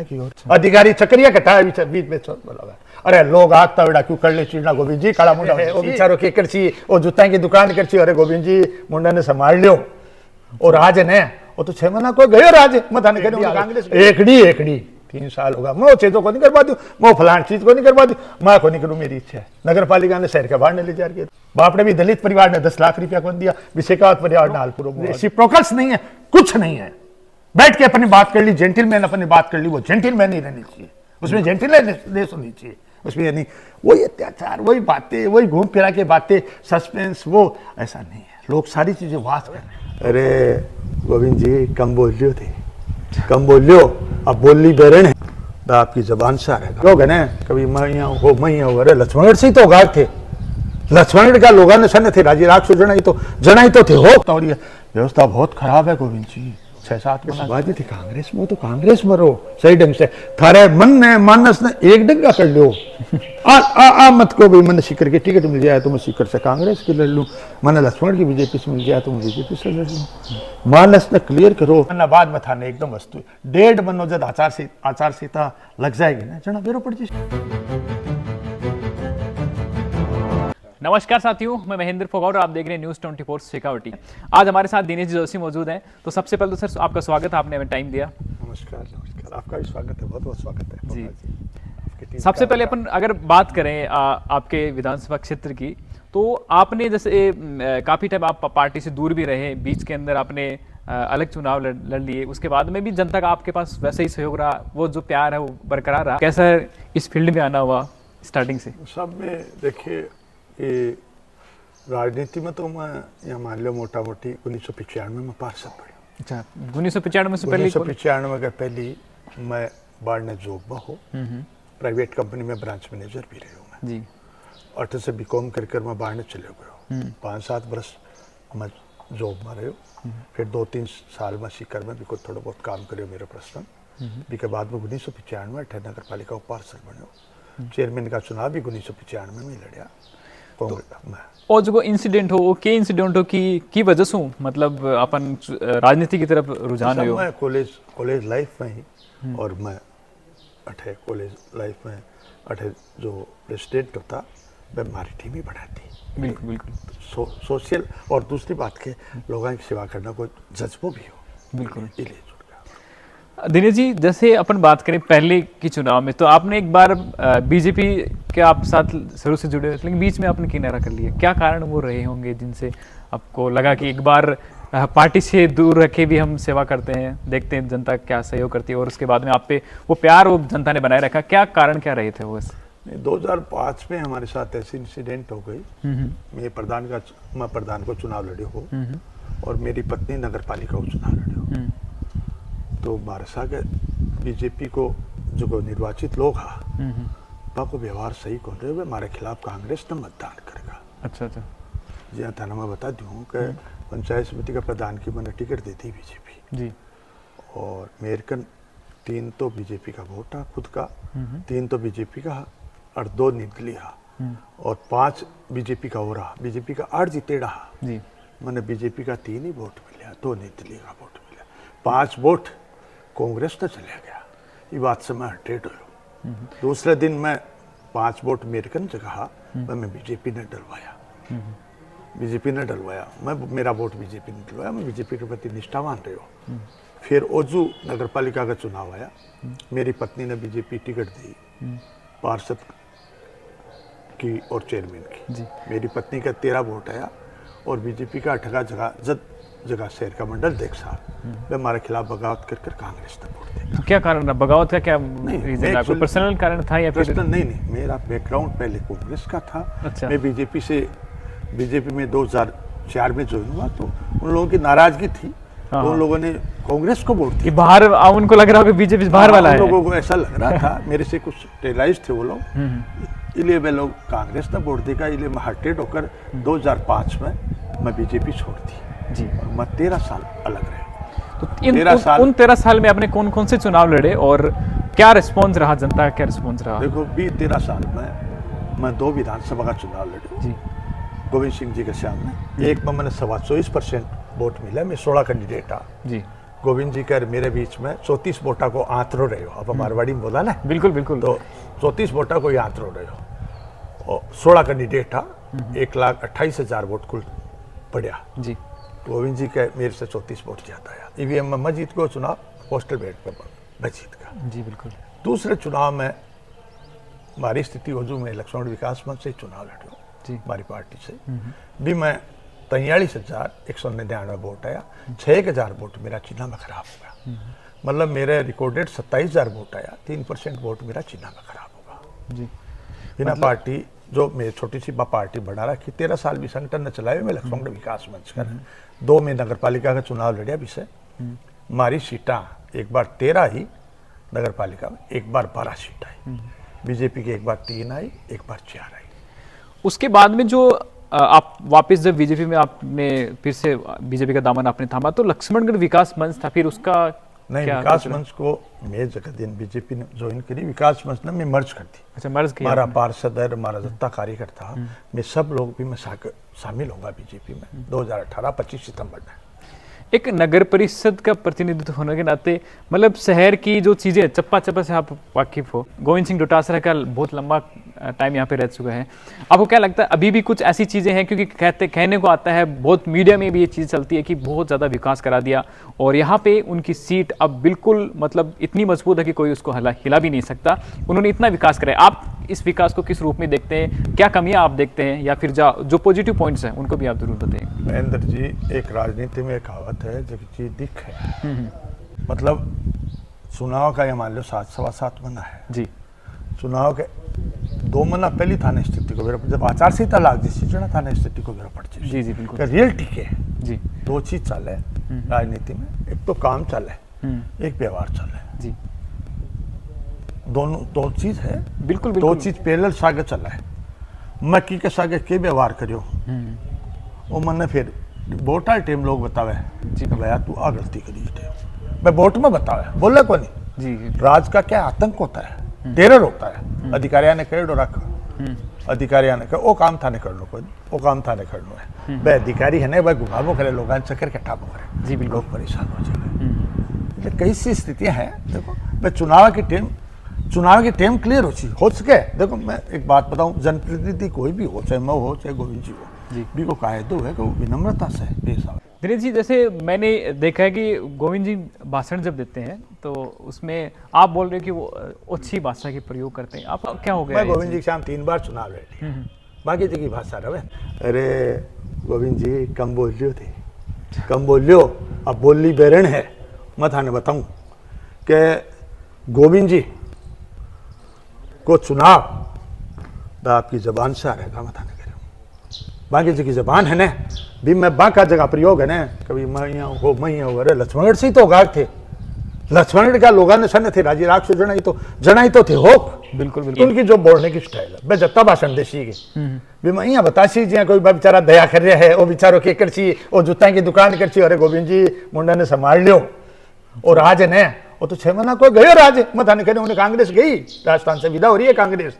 अधिकारी चक्रिया कटा बीच में बोला अरे लोग आगता बेटा क्यों कर ले चीड़ना गोविंद जी काला मुंडा वो बेचारो के करची वो जूता की दुकान करची अरे गोविंद जी मुंडा ने संभाल लियो और राज ने वो तो 6 महीना कोई गयो राज मता ने कांग्रेस एकड़ी 3 साल होगा मैं चीजों को नहीं करवा दूं मैं फलान चीज को नहीं करवा दूं मैं को नहीं करूं मेरी इच्छा है। नगर पालिका ने शहर के बाहर ने ले जा के बाप ने भी दलित परिवार ने 10 लाख रुपया कौन दिया विशेखावत परिवार ने हालपुर रेसिप्रोकल्स नहीं है कुछ नहीं है। बैठ के अपनी बात कर ली जेंटिलमैन अपनी बात कर ली वो जेंटिलमैन ही रहनी चाहिए उसमें जेंटिलनेस होनी चाहिए उसमें यानी वही अत्याचार वही बातें वही घूम फिरा के बातें सस्पेंस वो ऐसा नहीं है। लोग सारी चीजें वास कर रहे हैं। अरे गोविंद जी कम बोलियो थे कम बोलियो अब बोली बेरन है तो आपकी जबान से आ रहेगा लोग है ना कभी मैं यहाँ अरे लक्ष्मणगढ़ से ही तो गायब थे लक्ष्मणगढ़ का लोगों ने सन थे राजी राग जनाई तो थे हो तो व्यवस्था बहुत खराब है गोविंद जी 6-7 बाजी थी कांग्रेस में तो कांग्रेस में रहो सही ढंग से थारे मन ने मानस ने एक डंगा कर लियो आ मत को भी मन सीकर के टिकट मिल जाए तो मैं सीकर से कांग्रेस की लड़ लूं मन लक्ष्मण की बीजेपी से मिल जाए तो मैं बीजेपी से लड़ लूं मानस ने क्लियर करो बाद में थाने एकदम वस्तु 1.5 महीनों जब आचार संहिता लग जाएगी ना जना बेरो पड़ जाए। नमस्कार साथियों, मैं महेंद्र फोगाट और आप देख रहे हैं न्यूज़ 24 शेखावटी। आज हमारे साथ दिनेश जी जोशी मौजूद हैं। तो सबसे पहले तो सर आपका स्वागत है, आपने हमें टाइम दिया। नमस्कार आपका भी स्वागत है, बहुत बहुत स्वागत है जी। सबसे पहले अपन अगर बात करें आपके विधानसभा क्षेत्र की, तो आपने जैसे काफ़ी टाइम आप पार्टी से दूर भी रहे, बीच के अंदर आपने अलग चुनाव लड़ लिए, उसके बाद में भी जनता का आपके पास वैसे ही सहयोग रहा, वो जो प्यार है वो बरकरार रहा। कैसा इस फील्ड में आना हुआ स्टार्टिंग से? सब में देखिए कि राजनीति में तो मैं यहाँ मान लो मोटा मोटी 1995 में पार्षद बना। अच्छा, 1995 से पहले? 1995 के पहले मैं बाढ़ जॉब में हो, प्राइवेट कंपनी में ब्रांच मैनेजर भी रहे हूँ मैं जी। 8 से बीकॉम कर मैं बाढ़ चले गए 5-7 वर्ष मैं जॉब में रहे, फिर 2-3 साल में सीकर में भी कुछ थोड़ा बहुत काम करे मेरे पर्सनल भी के बाद में 1995 में नगर पालिका पार्षद बने। चेयरमैन का चुनाव भी 1995 में लड़ा। और जो इंसिडेंट हो वो के इंसिडेंट हो की वजह से मतलब अपन राजनीति की तरफ रुझान हो? मैं कॉलेज लाइफ में ही और मैं अठे कॉलेज लाइफ में अठे जो प्रेसिडेंट होता मैं हमारी टीम ही बढ़ाती। बिल्कुल सोशल और दूसरी बात के लोगों की सेवा करना कोई जज्बो भी हो। बिल्कुल। दिनेश जी, जैसे अपन बात करें पहले की चुनाव में, तो आपने एक बार बीजेपी के आप साथ शुरू से जुड़े, लेकिन बीच में आपने किनारा कर लिया। क्या कारण वो रहे होंगे जिनसे आपको लगा कि एक बार पार्टी से दूर रखे भी हम सेवा करते हैं, देखते हैं जनता क्या सहयोग करती है, और उसके बाद में आप पे वो प्यार वो जनता ने बनाए रखा? क्या कारण क्या रहे थे वो? 2005 में हमारे साथ ऐसी इंसिडेंट हो गई, मैं प्रधान को चुनाव लड़े हो और मेरी पत्नी नगर पालिका को चुनाव लड़े हो। तो हमारे साथ बीजेपी को जो निर्वाचित लोग हैं को व्यवहार सही कर रहे हुए हमारे खिलाफ कांग्रेस ने मतदान करेगा। अच्छा। जी हाँ, थाना में बता दूँ कि पंचायत समिति का प्रधान की मैंने टिकट दी थी बीजेपी जी, और मेरे कन 3 तो बीजेपी का वोट है खुद का, 3 तो बीजेपी का और 2 निर्दलीय और 5 बीजेपी का हो रहा, बीजेपी का 8 जीते रहा जी। मैंने बीजेपी का 3 ही वोट मिला, 2 निर्दलीय का वोट मिला, 5 वोट कांग्रेस ने चला गया। ये बात से मैं हटेड हो। दूसरे दिन मैं 5 वोट अमेरिकन जगह मैं बीजेपी ने डलवाया, मैं मेरा वोट बीजेपी ने डलवाया, मैं बीजेपी के प्रति निष्ठावान रहे हो। फिर ओजू नगर पालिका का चुनाव आया, मेरी पत्नी ने बीजेपी टिकट दी पार्षद की और चेयरमैन की। मेरी पत्नी का 13 वोट आया और बीजेपी का 18 जगह शहर का मंडल देख साहब हमारे खिलाफ बगावत कर कांग्रेस ने वोट दिया। तो क्या कारण था बगावत का? क्या रीजन था? कोई पर्सनल कारण था या फिर? नहीं, मेरा बैकग्राउंड पहले कांग्रेस का था। अच्छा। मैं बीजेपी में 2004 में ज्वाइन हुआ, तो उन लोगों की नाराजगी थी, तो उन लोगों ने कांग्रेस को वोट दिया। बाहर उनको लग रहा होगा बीजेपी बाहर वाला है, लोगों को ऐसा लग रहा था। मेरे से कुछ रियलाइज थे वो लोग, इसलिए वे लोग कांग्रेस ने वोट देगा, इसलिए मैं हटेड होकर 2005 में मैं बीजेपी छोड़ दी जी। मैं 13 साल अलग रहे। तो उन 13 साल में आपने कौन कौन से चुनाव लड़े और क्या रिस्पॉन्स रहा, जनता का क्या रिस्पॉन्स रहा? देखो 13 साल में मैं 2 विधानसभा का चुनाव लड़ा जी, गोविंद सिंह जी के सामने। एक में मैंने 24% वोट मिला, मैं 16 कैंडिडेट था जी, गोविंद जी का मेरे बीच में 34 वोटा को आंतरो रहे हो। अब मारवाड़ी में बोला ना, बिल्कुल बिल्कुल। तो 34 वोटा को ही आंतरो रहे हो और 16 कैंडिडेट था, 1,28,000 वोट कुल पड़ा जी। गोविंद जी का मेरे से 34 वोट ज्यादा आया। ईवीएम में मैं जीत को चुनाव, पोस्टल बैलेट पे मैं जीत का। जी बिल्कुल। दूसरे चुनाव में हमारी स्थिति हो जो मैं लक्ष्मण विकास मंच से चुनाव लड़ जी। हमारी पार्टी से भी मैं 43,199 वोट आया, 6,000 वोट मेरा चिन्ह में खराब हो गया। मतलब मेरे रिकॉर्डेड 27,000 वोट आया, 3% वोट मेरा चिन्ह में खराब होगा जी। बिना पार्टी जो मेरी छोटी सी पार्टी बना रखी, 13 साल भी संगठन ने चलाए मैं लक्ष्मण विकास मंच कर 2 में नगर पालिका का चुनाव लड़िया भी से हमारी सीटा एक बार 13 आई नगर पालिका में, एक बार 12 सीट आई। बीजेपी की एक बार 3 आई, एक बार 4 आई। उसके बाद में जो आप वापस जब बीजेपी में आपने फिर से बीजेपी का दामन आपने थामा तो लक्ष्मणगढ़ विकास मंच था, फिर उसका नहीं, विकास मंच को मैं जगह दिन बीजेपी ने ज्वाइन करी, विकास मंच ने मैं मर्ज कर दी। अच्छा, मर्ज किया। हमारा पार्षद है, हमारा जत्ता कार्यकर्ता, मैं सब लोग भी मैं शामिल होगा बीजेपी में 2018 25 सितंबर में। एक नगर परिषद का प्रतिनिधित्व होने के नाते मतलब शहर की जो चीज़ें चप्पा चप्पा से आप वाकिफ हो। गोविंद सिंह डोटासरा का बहुत लंबा टाइम यहाँ पे रह चुका है, आपको क्या लगता है अभी भी कुछ ऐसी चीज़ें हैं? क्योंकि कहने को आता है, बहुत मीडिया में भी ये चीज़ चलती है कि बहुत ज़्यादा विकास करा दिया और यहाँ पे उनकी सीट अब बिल्कुल मतलब इतनी मजबूत है कि कोई उसको हिला भी नहीं सकता। उन्होंने इतना विकास कराया। आप इस विकास को किस रूप में देखते हैं? क्या कमियाँ आप देखते हैं या फिर जो पॉजिटिव पॉइंट्स हैं उनको भी आप जरूर बताएं। महेंद्र जी, एक राजनीति में एक कहावत है, जब चीज दिख है मतलब चुनाव का ये मान लो 7 सवा 7 महीना है जी। चुनाव के 2 महीना पहले थाने स्थिति को जब आचार संहिता लाग जी जना थाने स्थिति को पड़ जाए। जी जी बिल्कुल। रियल ठीक है जी। 2 चीज चल है राजनीति में, एक तो काम चल है, एक व्यवहार चल है जी। दोनों 2 चीज है। बिल्कुल 2 चीज पैरेलल सागे चला है। मैं की के सागे के व्यवहार करियो वो मैंने फिर वोट आए टाइम लोग बतावे जी भैया तू आ गलती करी मैं वोट में बतावे बोले को नहीं जी। राज का क्या आतंक होता है, टेरर होता है। अधिकारिया ने कह रख अधिकारिया ने कह वो काम थाने कर लो, कोई वो काम थाने कर लो है भाई अधिकारी है ना भाई घुमावो करे लोग चक्कर कट्ठा करे जी बिल्कुल। लोग परेशान हो जाए। कई सी स्थितियां हैं। देखो मैं चुनाव की टेम क्लियर हो सके। देखो मैं एक बात बताऊं, जनप्रतिनिधि कोई भी हो, चाहे मैं हो चाहे गोविंद जी हो जी भी को कायदो है कि वो विनम्रता से पेश आवे। दिनेश जी, जैसे मैंने देखा है कि गोविंद जी भाषण जब देते हैं तो उसमें आप बोल रहे हो कि वो अच्छी भाषा के प्रयोग करते हैं। आप क्या हो गया? मैं गोविंद जी के सामने 3 बार चुनाव लड़ बाकी जी की भाषा रहे। अरे गोविंद जी कम बोलियो अब बोली बेरण है। मैं थाने बताऊं कि गोविंद जी को चुनाव तो आपकी जबान से आ रहेगा। मैं थाने बाकी जी की जबान है ना भी मैं बाका जगह प्रयोग है ना कभी मैं यहाँ हो मैं यहाँ हो। अरे लक्ष्मणगढ़ से ही तो गाग थे, लक्ष्मणगढ़ का लोग ने सन थे राजी राग से जनाई तो थे हो। बिल्कुल बिल्कुल। उनकी जो बोलने की स्टाइल है मैं जत्ता भाषण देसी की भी मैं यहाँ बतासी जी कोई बेचारा दया कर रहा है वो बेचारो के करसी वो जूता की दुकान करसी। अरे गोविंद जी मुंडा ने संभाल लियो और राज है ना वो तो 6 महीना कोई गयो राज मत थाने कहने उन्हें कांग्रेस गई राजस्थान से विदा हो रही है कांग्रेस।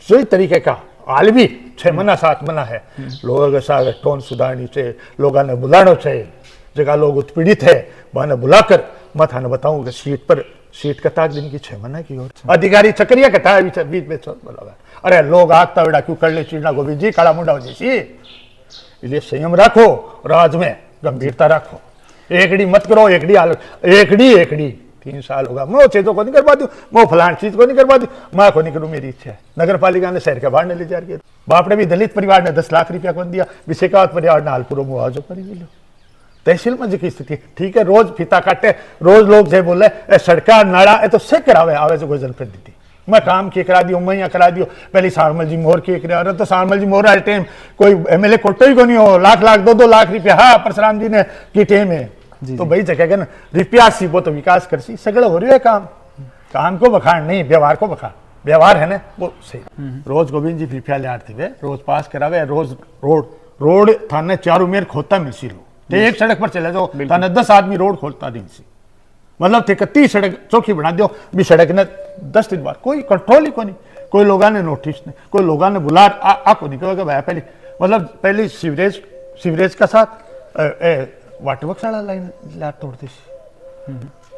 सही तरीके का हाल भी 6 महीना 7 महीना है। लोगों के साथ टोन सुधारनी चाहिए, लोगों ने बुलाना चाहिए। जगह लोग उत्पीड़ित है वहां बुलाकर मैं थाने बताऊं कि सीट का ताक दिन की 6 महीना की और अधिकारी चक्रिया कटा है बीच में बोला। अरे लोग आगता बेड़ा क्यों कर ले चीड़ना गोविंद जी काला मुंडा हो जैसी। इसलिए संयम रखो, राज में गंभीरता रखो, एकड़ी मत करो। एकड़ी 3 साल होगा मैं चीजों को नहीं करवा दूं, मैं फलान चीज को नहीं करवा दूं, मैं को नहीं करूं, मेरी इच्छा है। नगर पालिका ने शहर के बाहर ने ले जा के बाप ने भी दलित परिवार ने 10 लाख रुपया को दिया, विशेखावत परिवार ने हालपुरो मुआवजा पर लो। तहसील में जी स्थिति ठीक है, रोज फीता काटे, रोज लोग जो बोले सड़का नाड़ा तो से करावे आवे जो कोई जनप्रतिनिधि मैं काम किए करा दियो, मैं यहाँ करा दियो। पहले सारमल जी मोहर किए करा रहे तो सारमल जी मोहर आए टाइम कोई एमएलए कोटो ही को नहीं हो, लाख 2 लाख रुपया हाँ परशुराम जी ने की टेम है तो भाई जगह ना रुपया सी वो तो विकास कर सी सगड़ा हो रही है। काम को बखान नहीं, व्यवहार को बखान। व्यवहार है ना वो सही। रोज गोविंद जी रुपया ले आते हुए रोज पास करावे, रोज रोड थाने 4 उमेर खोदता मिलसी लो। एक सड़क पर चले जाओ थाने 10 आदमी रोड खोदता दिन से मतलब थे 30 सड़क चौकी बना दो भी सड़क ने 10 दिन बाद कोई कंट्रोल ही को नहीं, कोई लोगों ने नोटिस नहीं, कोई लोगों ने बुला को नहीं कहा भाई पहले मतलब पहले सीवरेज का साथ वाटर वर्क सारा लाइन तोड़ती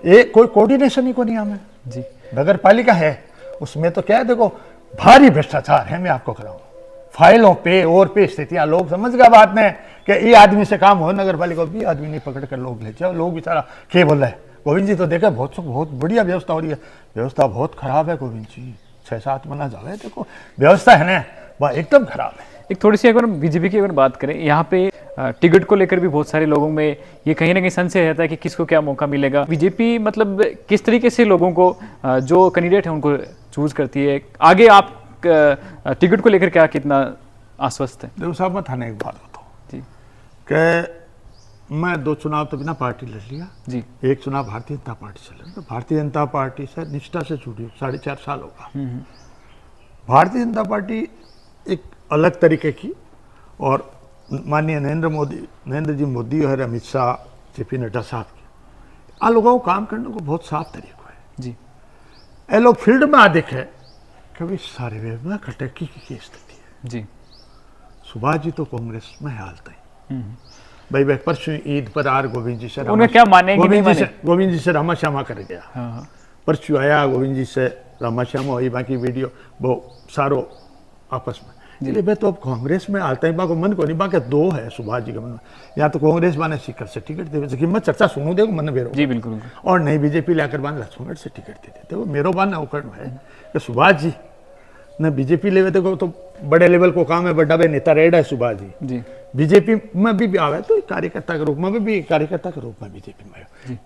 ये कोई कोऑर्डिनेशन ही को नहीं हमें। जी नगर पालिका है, उसमें तो क्या है, देखो भारी भ्रष्टाचार है। मैं आपको कराऊँ फाइलों पे और पे स्थितियां, लोग समझ गया बात में कि ये आदमी से काम हो, नगर पालिका भी आदमी नहीं पकड़ कर लोग ले जाओ, लोग बेचारा क्या बोल रहे हैं। गोविंद जी तो देखा बहुत बढ़िया व्यवस्था हो रही है, व्यवस्था बहुत खराब है गोविंद जी, 6-7 महीना जावे देखो व्यवस्था है ना वह एकदम खराब है। एक थोड़ी सी अगर बीजेपी की अगर बात करें, यहाँ पे टिकट को लेकर भी बहुत सारे लोगों में ये कहीं ना कहीं संशय रहता है कि किसको क्या मौका मिलेगा। बीजेपी मतलब किस तरीके से लोगों को जो कैंडिडेट है उनको चूज करती है, आगे आप टिकट को लेकर क्या कितना आश्वस्त है? देखो साहब, मैं थाने एक बात बताऊँ जी कि मैं 2 चुनाव तो बिना पार्टी लड़ लिया जी। एक चुनाव भारतीय जनता पार्टी से लड़ा, तो भारतीय जनता पार्टी से निष्ठा से जुड़ी 4.5 साल होगा। भारतीय जनता पार्टी एक अलग तरीके की, और माननीय नरेंद्र जी मोदी और अमित शाह, जेपी नड्डा साहब की आ लोगों को काम करने को बहुत साफ तरीका है जी। ये लोग फील्ड में अधिक है, कभी सर्वे में खटकी की स्थिति है जी। सुभाष जी तो कांग्रेस में हालत है भाई परसों ईद पर आर गोविंद जी से उन्हें क्या माने कि नहीं माने? गोविंद जी से रामा श्यामा कर गया। हाँ। परसों आया गोविंद जी से रामा श्यामा हुई, बाकी वीडियो वो सारो आपस में। इसलिए मैं तो अब कांग्रेस में आता है, बाको मन को नहीं, बाकी 2 है सुभाष जी का मन में, या तो कांग्रेस बाने सीकर से टिकट दे, मैं चर्चा सुनू देखो मन बेरो जी बिल्कुल। और नहीं बीजेपी लाकर बाने लक्ष्मण से टिकट दे देते। वो मेरो बान उकड़ है कि सुभाष जी ने बीजेपी लेवे देखो तो बड़े लेवल को काम है, बड़ा बे नेता रेड है सुभाष जी। बीजेपी में भी आवे तो कार्यकर्ता के रूप में भी, कार्यकर्ता के रूप में बीजेपी में आयो।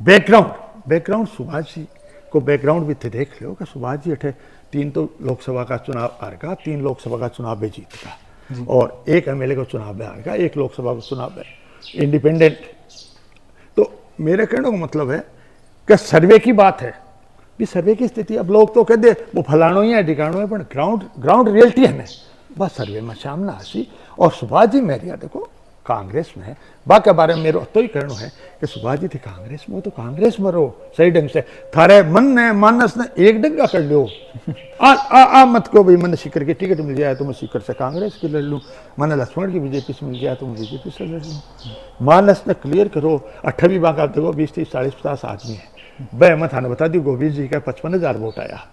बैकग्राउंड सुभाष जी को बैकग्राउंड भी थे देख लो कि सुभाष जी अठे 3 तो लोकसभा का चुनाव हारगा, 3 लोकसभा का चुनाव में जीतगा, और 1 एमएलए का चुनाव में हारगा, 1 लोकसभा का चुनाव में इंडिपेंडेंट। तो मेरे कहने का मतलब है कि सर्वे की बात है, भी सर्वे की स्थिति अब लोग तो कहते वो फलाणो ही है ठिकाणो है, पर ग्राउंड रियलिटी है ना बस सर्वे में सामने आसी। और सुभाष जी मेरिया देखो कांग्रेस में है, बाकी बारे में मेरे तो ही कहना है कि सुभाष जी थे कांग्रेस में, तो कांग्रेस में रहो सही ढंग से, थारे मन ने मानस ने एक डंगा कर लो। आ मत को भाई मैंने सीकर की टिकट मिल जाए तो मैं सीकर से कांग्रेस की लड़ लूँ, मैंने लक्ष्मण की बीजेपी से मिल जाए तो मैं बीजेपी से लड़ लूँ। मानस ने क्लियर करो। 28 बाका देखो 20, 30, 40, 50 आदमी है, वह मैं थाने बता दी गोविंद जी का 55,000 वोट आया,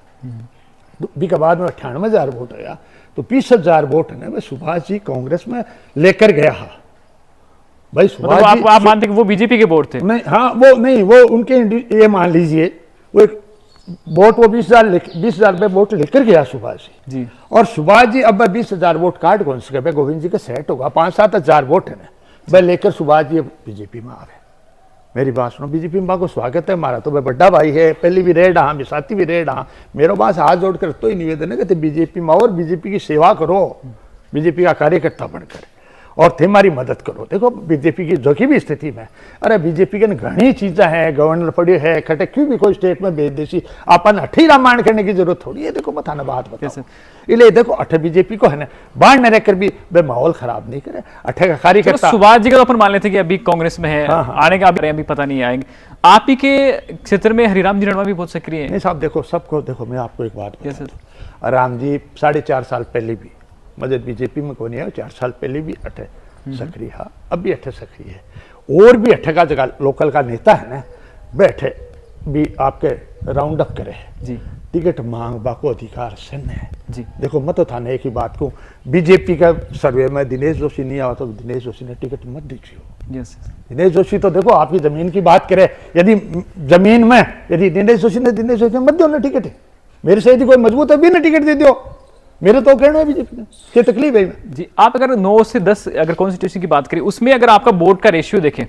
बी के बाद में 98,000 वोट आया, तो 20,000 वोट ने सुभाष जी कांग्रेस में लेकर गया। भाई सुभाष मतलब आप मानते कि वो बीजेपी के वोट थे? नहीं, हाँ वो नहीं, वो उनके ये मान लीजिए वो एक वोट वो 20,000 पे वोट लेकर गया सुभाष जी। और सुभाष जी अब 20,000 वोट कार्ड कौन से गए गोविंद जी का सेट होगा, 5-7 हजार वोट है वह लेकर सुभाष जी बीजेपी में आ गए। मेरी बात सुनो, बीजेपी में को स्वागत है हमारा, तो वह बड़ा भाई है, पहले भी रेड हाँ, साथी भी रेड हाँ, मेरे पास हाथ जोड़कर तो ही निवेदन है कि बीजेपी में और बीजेपी की सेवा करो, बीजेपी का कार्यकर्ता बनकर, और थे हमारी मदद करो। देखो बीजेपी की जो की भी स्थिति में, अरे बीजेपी के घनी चीज़ें हैं, गवर्नर पड़े है खटे, क्यों भी कोई स्टेट में भेज देसी अपन अठी रामायण करने की जरूरत थोड़ी है। देखो बताना बात बताओ, इसलिए देखो अठे बीजेपी को है ना बाढ़ न रहकर भी वे माहौल खराब नहीं करे। अठे का कार्यकर्ता सुभाष जी का तो अपन मान लेते कि अभी कांग्रेस में है, आने का अभी पता नहीं आएंगे। आप ही के क्षेत्र में हरिराम जी रणवा भी बहुत सक्रिय है। नहीं साहब देखो सबको, देखो मैं आपको एक बात बताऊं, राम जी 4.5 साल पहले भी मदद बीजेपी में कौन है, 4 साल पहले भी अठे सक्रिय है, अब भी अठे सक्रिय है, और भी अठे का जगह लोकल का नेता है ना बैठे भी आपके राउंड अप करे जी, टिकट मांग बाको अधिकार से है जी। देखो मैं तो थाने एक ही बात को, बीजेपी का सर्वे में दिनेश जोशी नहीं आवा तो दिनेश जोशी ने टिकट मत दीजिए। दिनेश जोशी तो देखो आपकी जमीन की बात करे, यदि जमीन में यदि दिनेश जोशी ने मत दो ना टिकट, मेरे से यदि कोई मजबूत है भी ना टिकट दे दो, मेरे तो कहना है बीजेपी ने, क्या तकलीफ है जी। आप अगर 9 से 10 अगर कॉन्स्टिट्यूशन की बात करें, उसमें अगर आपका वोट का रेशियो देखें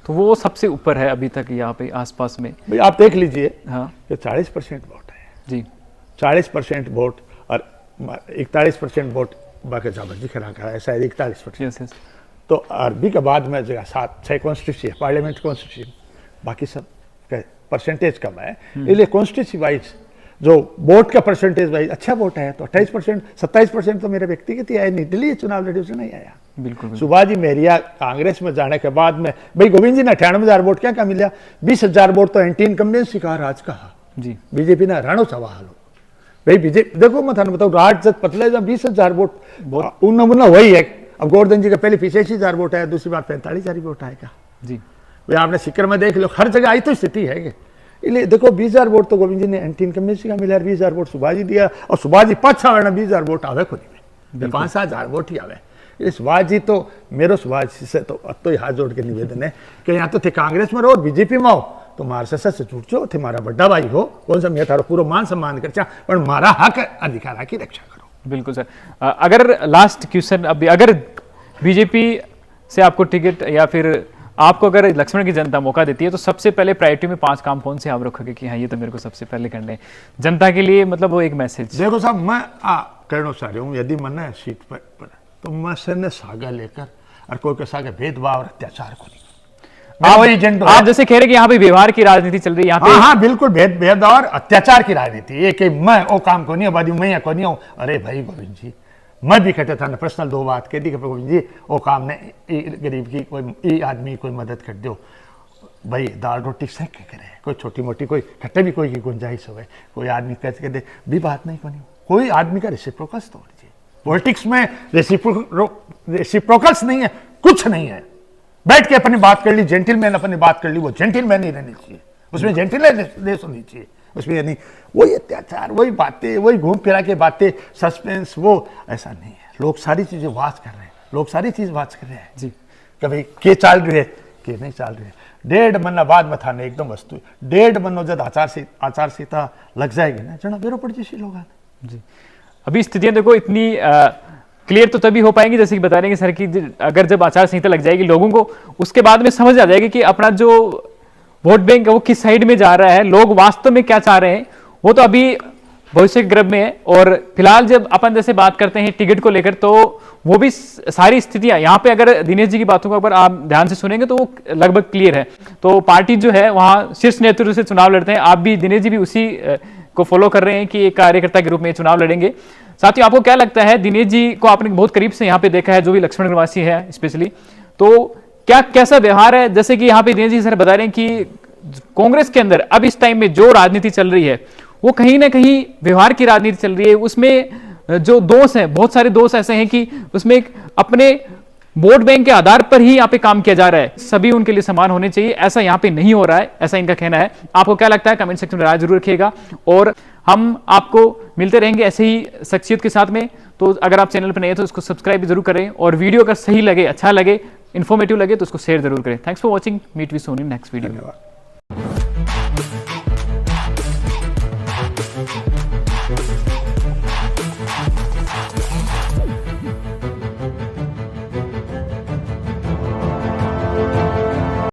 तो वो सबसे ऊपर है अभी तक यहाँ पे आसपास में। भाई आप देख लीजिए, हाँ 40% वोट है जी, 40% वोट और 41% वोट बाकी जाबर जी खड़ा करा है शायद 41%। तो अरबी के बाद में जगह 7-6 कॉन्स्टिट्यूंसी है, पार्लियामेंट कॉन्स्टिट्यूंसी, बाकी सब परसेंटेज कम है। इसलिए कॉन्स्टिट्यूंसी वाइज जो वोट का परसेंटेज वाइज अच्छा वोट है, तो 28%, 27% तो मेरे व्यक्तिगत ही आया, नहीं दिल्ली चुनाव लड़े से नहीं आया। बिल्कुल। सुभाष जी मेरिया कांग्रेस में जाने के बाद में भाई गोविंद जी ने 98,000 वोट क्या मिला, 20,000 वोट तो एंटी इनकम्बेंसी का राज कहा जी, बीजेपी ने राणो सवाल हो भाई बीजेपी। देखो मैं थाने बताऊँ, राज जब पतले जब 20,000 वोट उन्ना वही है। अब गोवर्धन जी का पहले 85,000 वोट आया, दूसरी बार 45,000 वोट आएगा जी। भाई आपने सिक्कर में देख लो, हर जगह आई तो स्थिति है कि इसलिए देखो 20,000 वोट तो गोविंद जी ने एंटी इनकम्बेंसी का मिला, 20,000 वोट सुभाष जी दिया, और सुभाष जी पाछा आवे ना 20,000 वोट आवे खुद में, 5,000 वोट ही आवे। इस सुभाष जी तो मेरो सुभाष जी से तो ही हाथ जोड़ के निवेदन है कि यहाँ तो थे कांग्रेस में रहो और बीजेपी में आओ तो मार से जुट जाओ, थे मारा बड़ा भाई हो, कौन सा मैं थारो पूरा मान सम्मान कर चा, पर मारा हक अधिकार की रक्षा करो। बिल्कुल सर। अगर लास्ट क्वेश्चन, अभी अगर बीजेपी से आपको टिकट या फिर आपको अगर लक्ष्मण की जनता मौका देती है तो सबसे पहले प्रायोरिटी में 5 काम कौन से आप रखोगे कि हाँ ये तो मेरे को सबसे पहले करने हैं जनता के लिए, मतलब वो एक मैसेज? देखो साहब, मैं कहना चाह रही हूँ, यदि मन सीट पर तो मैं सैन्य सागा लेकर और कोई के सागे भेदभाव और अत्याचार को नहीं। आप जैसे कह रहे कि यहाँ पे व्यवहार की राजनीति चल रही है यहाँ पे। हाँ बिल्कुल, भेद और अत्याचार की राजनीति, ये कि मैं वो काम को नहीं आबादी मैं को नहीं हूँ। अरे भाई गोविंद जी, मैं भी कहता था ना पर्सनल 2 बात कह दी कि गोविंद जी वो काम ने गरीब की कोई आदमी कोई मदद कर दो, भाई दाल रोटी सेक के करे, कोई छोटी मोटी कोई खट्टे भी कोई की गुंजाइश हो, कोई आदमी कैसे दे भी बात नहीं बनी, कोई आदमी का रेसिप्रोकल्स तोड़ दीजिए। पॉलिटिक्स में रेसिप्रोकल्स नहीं है, कुछ नहीं है। बैठ के अपनी बात कर ली, जेंटलमैन अपनी बात कर ली, वो जेंटलमैन ही रहनी चाहिए, उसमें जेंटलनेस होनी चाहिए, उसमें ये नहीं वही अत्याचार, वही बातें, वही घूम फिरा के बातें, सस्पेंस, वो ऐसा नहीं है। लोग सारी चीजें वाच कर रहे हैं, लोग सारी चीज वाच कर रहे हैं जी, कभी के चाल रही है के नहीं चाल रही है। 1.5 महीना बाद में थाने एकदम वस्तु 1.5 महीनों जब आचार संहिता लग जाएगी ना जना बेरो पड़ जैसी लोग जी। अभी स्थितियां देखो इतनी क्लियर तो तभी हो पाएंगी जैसे कि बता रहे हैं कि सर की अगर जब आचार संहिता लग जाएगी लोगों को, उसके बाद में समझ आ जाएगी कि अपना जो वोट बैंक है वो किस साइड में जा रहा है, लोग वास्तव में क्या चाह रहे हैं, वो तो अभी भविष्य के गर्भ में है। और फिलहाल जब अपन जैसे बात करते हैं टिकट को लेकर, तो वो भी सारी स्थितियां यहाँ पे अगर दिनेश जी की बातों को अगर आप ध्यान से सुनेंगे तो वो लगभग क्लियर है। तो पार्टी जो है वहाँ शीर्ष नेतृत्व से चुनाव लड़ते हैं, आप भी दिनेश जी भी उसी को फॉलो कर रहे हैं कि एक कार्यकर्ता के रूप में चुनाव लड़ेंगे। साथियों, आपको क्या लगता है, दिनेश जी को आपने बहुत करीब से यहाँ पे देखा है, जो भी लक्ष्मण निवासी है स्पेशली, तो क्या कैसा व्यवहार है? जैसे कि यहाँ पे दिनेश जी सर बता रहे हैं कि कांग्रेस के अंदर अब इस टाइम में जो राजनीति चल रही है वो कहीं ना कहीं व्यवहार की राजनीति चल रही है। उसमें जो दोष हैं, बहुत सारे दोष ऐसे हैं कि उसमें अपने वोट बैंक के आधार पर ही यहाँ पे काम किया जा रहा है, सभी उनके लिए समान होने चाहिए, ऐसा यहाँ पे नहीं हो रहा है, ऐसा इनका कहना है। आपको क्या लगता है कमेंट सेक्शन में राय जरूर रखिएगा, और हम आपको मिलते रहेंगे ऐसे ही शख्सियत के साथ में। तो अगर आप चैनल पर नए हैं तो उसको सब्सक्राइब भी जरूर करें, और वीडियो अगर सही लगे, अच्छा लगे, इन्फॉर्मेटिव लगे तो उसको शेयर जरूर करें। Thanks for watching, meet we soon in next video.